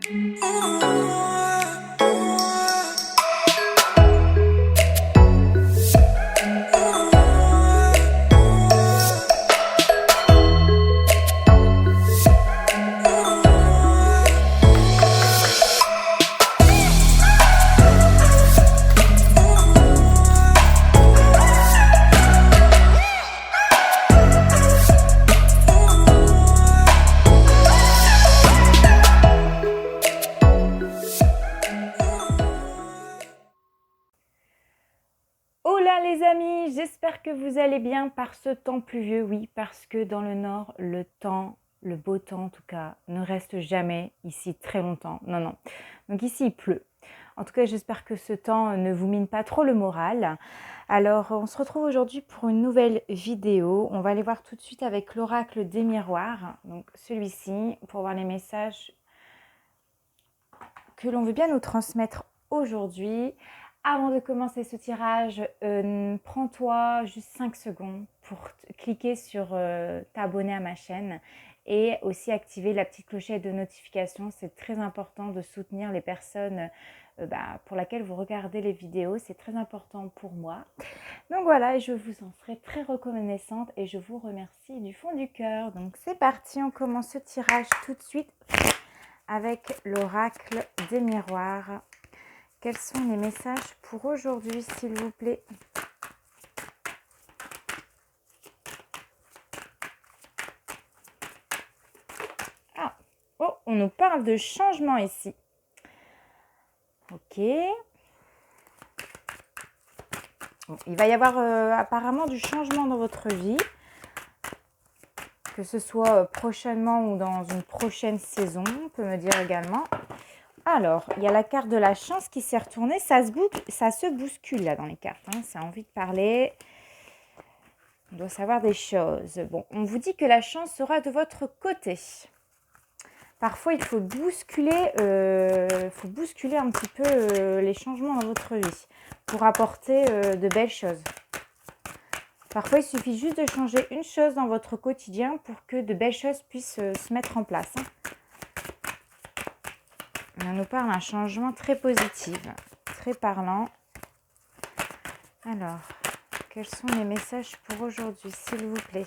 Hola les amis, j'espère que vous allez bien par ce temps pluvieux. Oui, parce que dans le nord, le temps, le beau temps en tout cas, ne reste jamais ici très longtemps. Non. Donc ici, il pleut. En tout cas, j'espère que ce temps ne vous mine pas trop le moral. Alors, on se retrouve aujourd'hui pour une nouvelle vidéo. On va aller voir tout de suite avec l'oracle des miroirs. Donc celui-ci, pour voir les messages que l'on veut bien nous transmettre aujourd'hui. Avant de commencer ce tirage, prends-toi juste 5 secondes pour cliquer sur t'abonner à ma chaîne et aussi activer la petite clochette de notification. C'est très important de soutenir les personnes pour lesquelles vous regardez les vidéos. C'est très important pour moi. Donc voilà, je vous en serai très reconnaissante et je vous remercie du fond du cœur. Donc c'est parti, on commence ce tirage tout de suite avec l'oracle des miroirs. Quels sont les messages pour aujourd'hui, s'il vous plaît? Ah, oh, on nous parle de changement ici. Ok. Bon, il va y avoir apparemment du changement dans votre vie, que ce soit prochainement ou dans une prochaine saison, on peut me dire également. Alors, il y a la carte de la chance qui s'est retournée. Ça se bouscule là dans les cartes. Hein. Ça a envie de parler. On doit savoir des choses. Bon, on vous dit que la chance sera de votre côté. Parfois, il faut bousculer un petit peu les changements dans votre vie pour apporter de belles choses. Parfois, il suffit juste de changer une chose dans votre quotidien pour que de belles choses puissent se mettre en place. Hein. On nous parle d'un changement très positif, très parlant. Alors, quels sont les messages pour aujourd'hui, s'il vous plaît?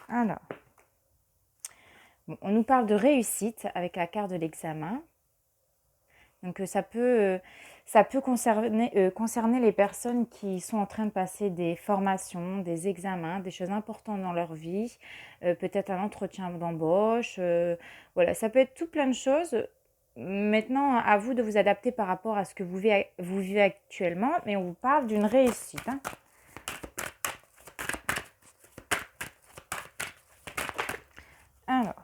Alors, bon, on nous parle de réussite avec la carte de l'examen. Donc, ça peut concerner les personnes qui sont en train de passer des formations, des examens, des choses importantes dans leur vie, peut-être un entretien d'embauche. Voilà, ça peut être tout plein de choses. Maintenant, à vous de vous adapter par rapport à ce que vous vivez actuellement, mais on vous parle d'une réussite. Hein. Alors.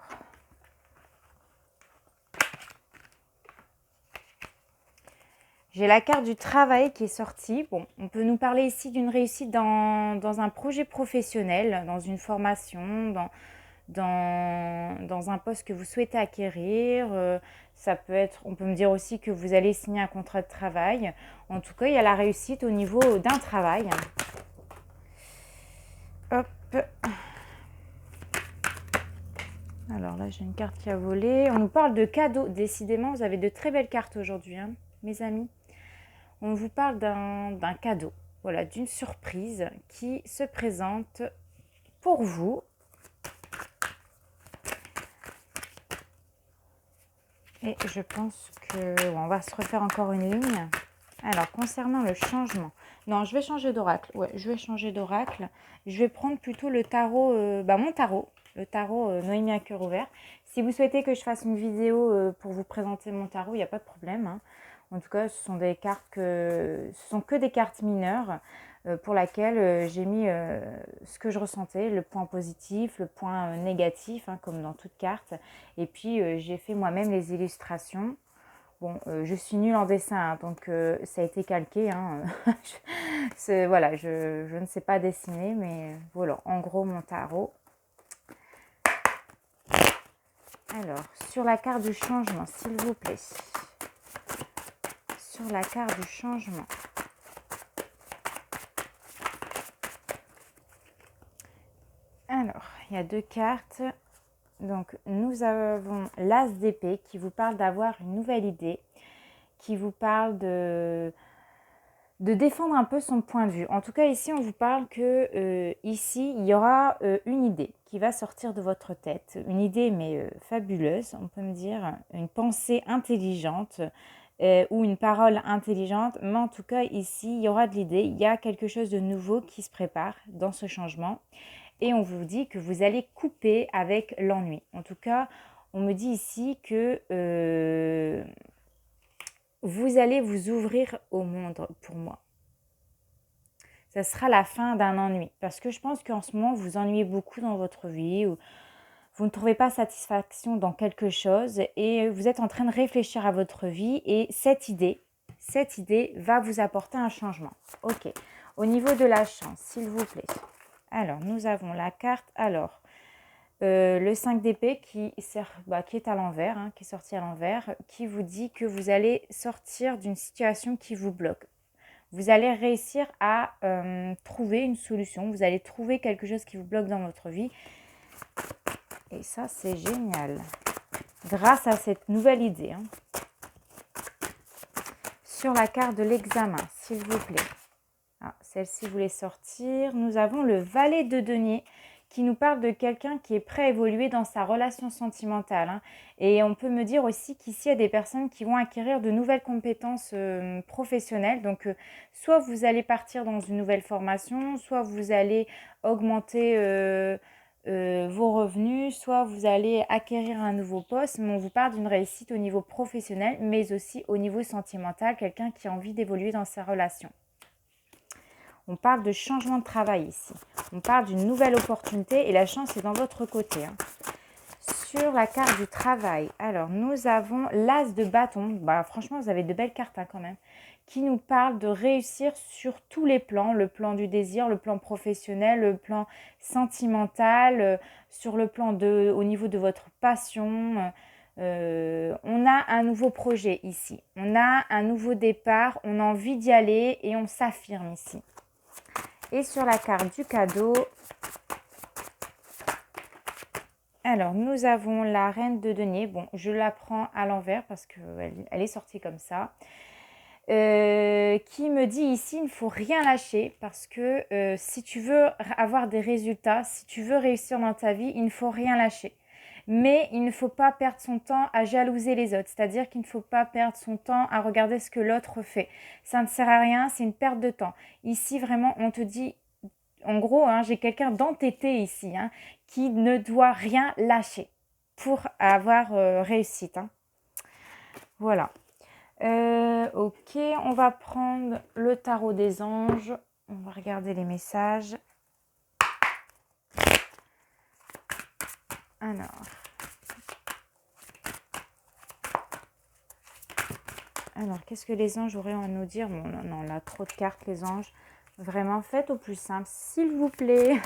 J'ai la carte du travail qui est sortie. Bon, on peut nous parler ici d'une réussite dans un projet professionnel, dans une formation, dans un poste que vous souhaitez acquérir. Ça peut être, on peut me dire aussi que vous allez signer un contrat de travail. En tout cas, il y a la réussite au niveau d'un travail. Hop. Alors là, j'ai une carte qui a volé. On nous parle de cadeaux. Décidément, vous avez de très belles cartes aujourd'hui, hein, mes amis. On vous parle d'un cadeau, voilà, d'une surprise qui se présente pour vous. Et je pense qu'on va se refaire encore une ligne. Alors, concernant le changement. Non, je vais changer d'oracle. Ouais, je vais changer d'oracle. Je vais prendre plutôt le tarot, mon tarot. Le tarot Noémie à cœur ouvert. Si vous souhaitez que je fasse une vidéo pour vous présenter mon tarot, il n'y a pas de problème. Hein. En tout cas, ce sont que des cartes mineures pour lesquelles j'ai mis ce que je ressentais, le point positif, le point négatif, hein, comme dans toute carte. Et puis, j'ai fait moi-même les illustrations. Bon, je suis nulle en dessin, hein, donc ça a été calqué. Hein. Voilà, je ne sais pas dessiner, mais voilà, en gros, mon tarot. Alors, sur la carte du changement, s'il vous plaît. Sur la carte du changement. Alors, il y a 2 cartes. Donc, nous avons l'As d'épée qui vous parle d'avoir une nouvelle idée, qui vous parle de défendre un peu son point de vue. En tout cas, ici, on vous parle que ici, il y aura une idée qui va sortir de votre tête. Une idée, mais fabuleuse, on peut me dire, une pensée intelligente ou une parole intelligente. Mais en tout cas, ici, il y aura de l'idée. Il y a quelque chose de nouveau qui se prépare dans ce changement. Et on vous dit que vous allez couper avec l'ennui. En tout cas, on me dit ici que vous allez vous ouvrir au monde pour moi. Ça sera la fin d'un ennui. Parce que je pense qu'en ce moment, vous vous ennuyez beaucoup dans votre vie ou vous ne trouvez pas satisfaction dans quelque chose et vous êtes en train de réfléchir à votre vie et cette idée va vous apporter un changement. Ok. Au niveau de la chance, s'il vous plaît. Alors, nous avons la carte. Alors, le 5 d'épée qui est à l'envers, hein, qui est sorti à l'envers, qui vous dit que vous allez sortir d'une situation qui vous bloque. Vous allez réussir à trouver une solution. Vous allez trouver quelque chose qui vous bloque dans votre vie. Et ça, c'est génial. Grâce à cette nouvelle idée. Hein. Sur la carte de l'examen, s'il vous plaît. Ah, celle-ci voulait sortir. Nous avons le valet de denier qui nous parle de quelqu'un qui est prêt à évoluer dans sa relation sentimentale. Hein. Et on peut me dire aussi qu'ici, il y a des personnes qui vont acquérir de nouvelles compétences professionnelles. Donc, soit vous allez partir dans une nouvelle formation, soit vous allez augmenter vos revenus, soit vous allez acquérir un nouveau poste. Mais on vous parle d'une réussite au niveau professionnel, mais aussi au niveau sentimental, quelqu'un qui a envie d'évoluer dans sa relation. On parle de changement de travail ici. On parle d'une nouvelle opportunité et la chance est dans votre côté. Hein. Sur la carte du travail, alors nous avons l'As de bâton. Franchement, vous avez de belles cartes hein, quand même. Qui nous parle de réussir sur tous les plans. Le plan du désir, le plan professionnel, le plan sentimental, sur le plan au niveau de votre passion. On a un nouveau projet ici. On a un nouveau départ. On a envie d'y aller et on s'affirme ici. Et sur la carte du cadeau, alors nous avons la reine de denier. Bon, je la prends à l'envers parce qu'elle est sortie comme ça. Qui me dit ici, il ne faut rien lâcher parce que si tu veux avoir des résultats, si tu veux réussir dans ta vie, il ne faut rien lâcher. Mais il ne faut pas perdre son temps à jalouser les autres. C'est-à-dire qu'il ne faut pas perdre son temps à regarder ce que l'autre fait. Ça ne sert à rien, c'est une perte de temps. Ici, vraiment, on te dit, en gros, hein, j'ai quelqu'un d'entêté ici, hein, qui ne doit rien lâcher pour avoir réussite. Hein. Voilà. Ok, on va prendre le tarot des anges. On va regarder les messages. Alors, qu'est-ce que les anges auraient à nous dire? Bon, non, là, trop de cartes, les anges. Vraiment, faites au plus simple, s'il vous plaît.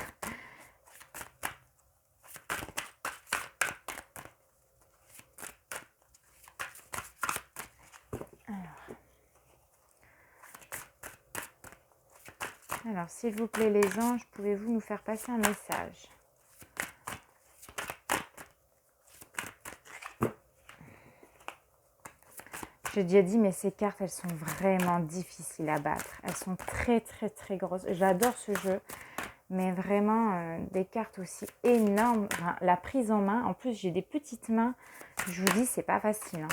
Alors, s'il vous plaît, les anges, pouvez-vous nous faire passer un message? J'ai déjà dit, mais ces cartes, elles sont vraiment difficiles à battre. Elles sont très, très, très grosses. J'adore ce jeu, mais vraiment, des cartes aussi énormes. Enfin, la prise en main, en plus, j'ai des petites mains. Je vous dis, c'est pas facile. Hein.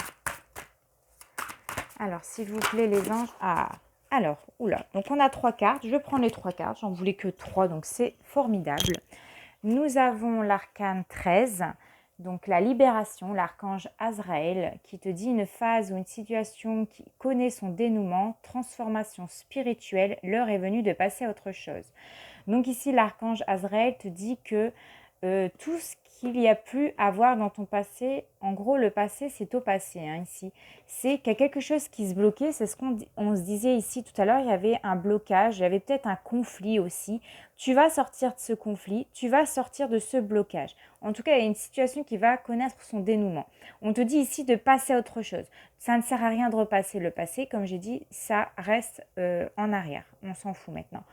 Alors, s'il vous plaît, les anges... Ah, alors, oula. Donc, on a 3 cartes. Je prends les 3 cartes. J'en voulais que 3, donc c'est formidable. Nous avons l'arcane 13. Donc la libération, l'archange Azraël qui te dit une phase ou une situation qui connaît son dénouement, transformation spirituelle, l'heure est venue de passer à autre chose. Donc ici l'archange Azraël te dit que tout ce qu'il y a pu avoir dans ton passé, en gros le passé c'est au passé hein, ici. C'est qu'il y a quelque chose qui se bloquait, c'est ce qu'on se disait ici tout à l'heure, il y avait un blocage, il y avait peut-être un conflit aussi. Tu vas sortir de ce conflit, tu vas sortir de ce blocage. En tout cas, il y a une situation qui va connaître son dénouement. On te dit ici de passer à autre chose. Ça ne sert à rien de repasser le passé, comme j'ai dit, ça reste en arrière. On s'en fout maintenant.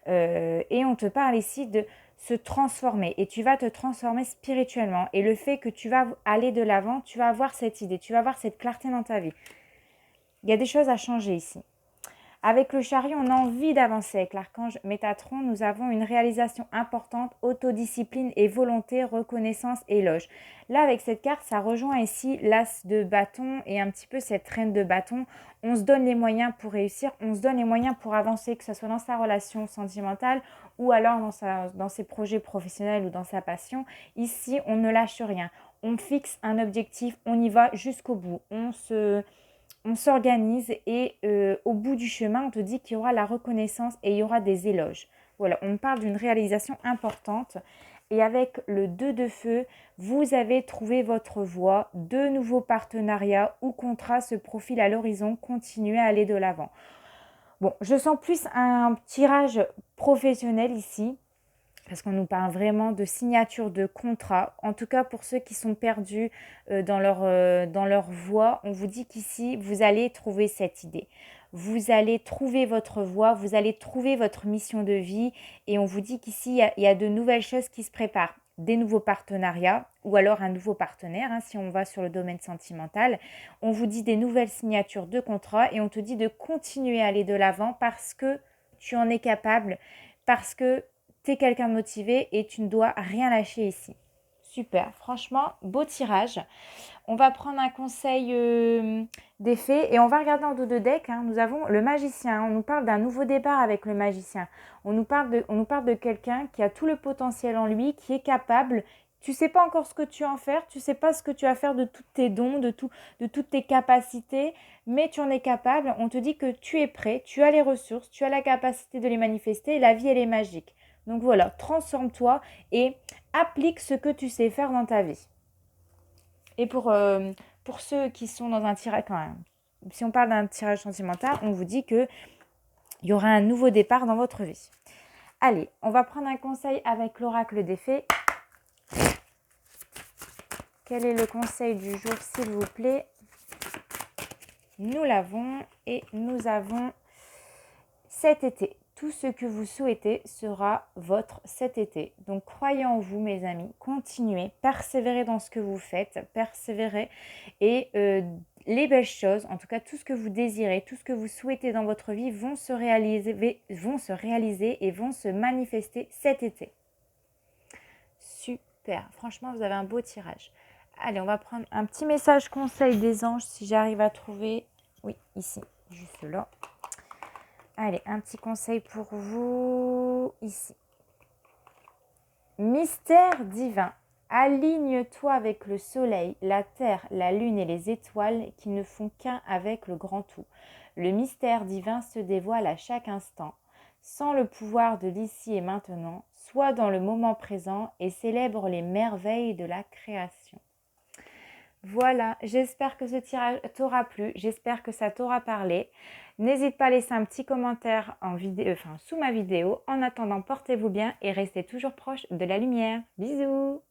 Et on te parle ici de se transformer et tu vas te transformer spirituellement. Et le fait que tu vas aller de l'avant, tu vas avoir cette idée, tu vas avoir cette clarté dans ta vie. Il y a des choses à changer ici. Avec le chariot, on a envie d'avancer. Avec l'archange Métatron, nous avons une réalisation importante, autodiscipline et volonté, reconnaissance, éloge. Là, avec cette carte, ça rejoint ici l'as de bâton et un petit peu cette reine de bâton. On se donne les moyens pour réussir, on se donne les moyens pour avancer, que ce soit dans sa relation sentimentale ou alors dans ses projets professionnels ou dans sa passion. Ici, on ne lâche rien. On fixe un objectif, on y va jusqu'au bout. On s'organise et au bout du chemin, on te dit qu'il y aura la reconnaissance et il y aura des éloges. Voilà, on parle d'une réalisation importante. Et avec le 2 de feu, vous avez trouvé votre voie. De nouveaux partenariats ou contrats se profilent à l'horizon. Continuez à aller de l'avant. Bon, je sens plus un tirage professionnel ici, parce qu'on nous parle vraiment de signature de contrat. En tout cas, pour ceux qui sont perdus dans leur voie, on vous dit qu'ici, vous allez trouver cette idée. Vous allez trouver votre voie, vous allez trouver votre mission de vie. Et on vous dit qu'ici, il y a de nouvelles choses qui se préparent. Des nouveaux partenariats ou alors un nouveau partenaire, hein, si on va sur le domaine sentimental. On vous dit des nouvelles signatures de contrat et on te dit de continuer à aller de l'avant parce que tu en es capable, parce que tu es quelqu'un de motivé et tu ne dois rien lâcher ici. Super, franchement, beau tirage. On va prendre un conseil des fées et on va regarder en dos de deck. Hein. Nous avons le magicien. On nous parle d'un nouveau départ avec le magicien. On nous parle de quelqu'un qui a tout le potentiel en lui, qui est capable. Tu ne sais pas encore ce que tu vas en faire, tu ne sais pas ce que tu vas faire de tous tes dons, de toutes tes capacités, mais tu en es capable. On te dit que tu es prêt, tu as les ressources, tu as la capacité de les manifester et la vie, elle est magique. Donc voilà, transforme-toi et applique ce que tu sais faire dans ta vie. Et pour ceux qui sont dans un tirage, quand même, si on parle d'un tirage sentimental, on vous dit qu'il y aura un nouveau départ dans votre vie. Allez, on va prendre un conseil avec l'oracle des fées. Quel est le conseil du jour, s'il vous plaît? Nous l'avons et nous avons cet été. Tout ce que vous souhaitez sera votre cet été. Donc, croyez en vous, mes amis. Continuez, persévérez dans ce que vous faites, persévérez. Et les belles choses, en tout cas, tout ce que vous désirez, tout ce que vous souhaitez dans votre vie vont se réaliser et vont se manifester cet été. Super. Franchement, vous avez un beau tirage. Allez, on va prendre un petit message conseil des anges si j'arrive à trouver. Oui, ici, juste là. Allez, un petit conseil pour vous ici. Mystère divin. Aligne-toi avec le soleil, la terre, la lune et les étoiles qui ne font qu'un avec le grand tout. Le mystère divin se dévoile à chaque instant. Sans le pouvoir de l'ici et maintenant, sois dans le moment présent et célèbre les merveilles de la création. Voilà, j'espère que ce tirage t'aura plu, j'espère que ça t'aura parlé. N'hésite pas à laisser un petit commentaire sous ma vidéo. En attendant, portez-vous bien et restez toujours proche de la lumière. Bisous!